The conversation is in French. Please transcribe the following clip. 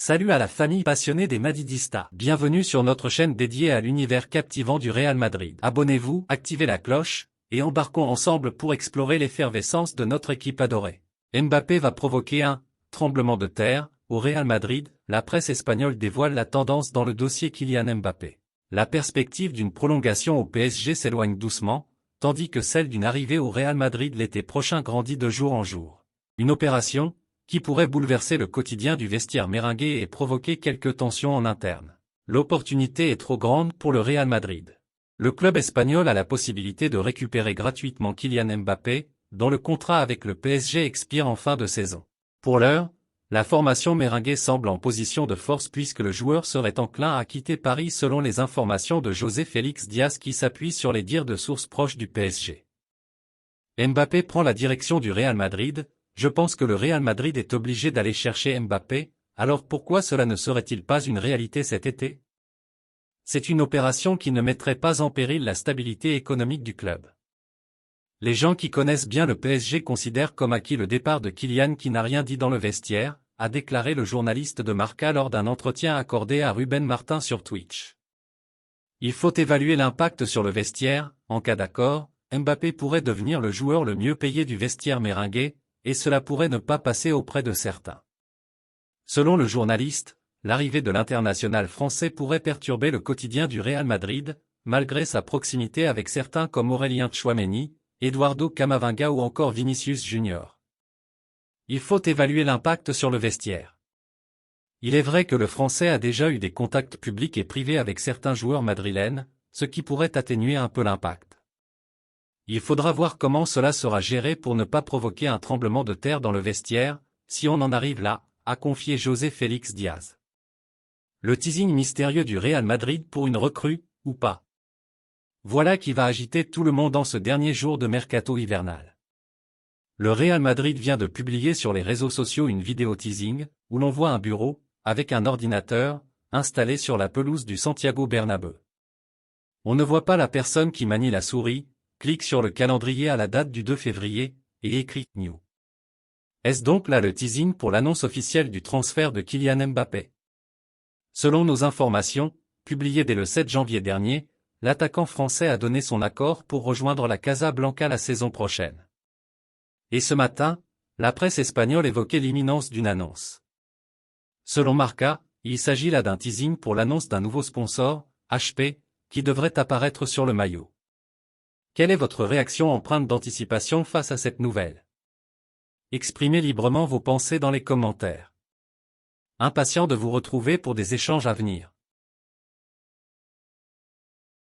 Salut à la famille passionnée des Madridistas. Bienvenue sur notre chaîne dédiée à l'univers captivant du Real Madrid. Abonnez-vous, activez la cloche, et embarquons ensemble pour explorer l'effervescence de notre équipe adorée. Mbappé va provoquer un tremblement de terre au Real Madrid. La presse espagnole dévoile la tendance dans le dossier Kylian Mbappé. La perspective d'une prolongation au PSG s'éloigne doucement, tandis que celle d'une arrivée au Real Madrid l'été prochain grandit de jour en jour. Une opération qui pourrait bouleverser le quotidien du vestiaire merengue et provoquer quelques tensions en interne. L'opportunité est trop grande pour le Real Madrid. Le club espagnol a la possibilité de récupérer gratuitement Kylian Mbappé, dont le contrat avec le PSG expire en fin de saison. Pour l'heure, la formation merengue semble en position de force puisque le joueur serait enclin à quitter Paris selon les informations de José Félix Diaz qui s'appuient sur les dires de sources proches du PSG. Mbappé prend la direction du Real Madrid. Je pense que le Real Madrid est obligé d'aller chercher Mbappé, alors pourquoi cela ne serait-il pas une réalité cet été? C'est une opération qui ne mettrait pas en péril la stabilité économique du club. Les gens qui connaissent bien le PSG considèrent comme acquis le départ de Kylian qui n'a rien dit dans le vestiaire, a déclaré le journaliste de Marca lors d'un entretien accordé à Ruben Martin sur Twitch. Il faut évaluer l'impact sur le vestiaire. En cas d'accord, Mbappé pourrait devenir le joueur le mieux payé du vestiaire merengue, et cela pourrait ne pas passer auprès de certains. Selon le journaliste, l'arrivée de l'international français pourrait perturber le quotidien du Real Madrid, malgré sa proximité avec certains comme Aurélien Tchouaméni, Eduardo Camavinga ou encore Vinicius Junior. Il faut évaluer l'impact sur le vestiaire. Il est vrai que le Français a déjà eu des contacts publics et privés avec certains joueurs madrilènes, ce qui pourrait atténuer un peu l'impact. Il faudra voir comment cela sera géré pour ne pas provoquer un tremblement de terre dans le vestiaire, si on en arrive là, a confié José Félix Diaz. Le teasing mystérieux du Real Madrid pour une recrue, ou pas. Voilà qui va agiter tout le monde en ce dernier jour de mercato hivernal. Le Real Madrid vient de publier sur les réseaux sociaux une vidéo teasing, où l'on voit un bureau, avec un ordinateur, installé sur la pelouse du Santiago Bernabéu. On ne voit pas la personne qui manie la souris, clique sur le calendrier à la date du 2 février, et écrit « New ». Est-ce donc là le teasing pour l'annonce officielle du transfert de Kylian Mbappé? Selon nos informations, publiées dès le 7 janvier dernier, l'attaquant français a donné son accord pour rejoindre la Casa Blanca la saison prochaine. Et ce matin, la presse espagnole évoquait l'imminence d'une annonce. Selon Marca, il s'agit là d'un teasing pour l'annonce d'un nouveau sponsor, HP, qui devrait apparaître sur le maillot. Quelle est votre réaction empreinte d'anticipation face à cette nouvelle? Exprimez librement vos pensées dans les commentaires. Impatient de vous retrouver pour des échanges à venir.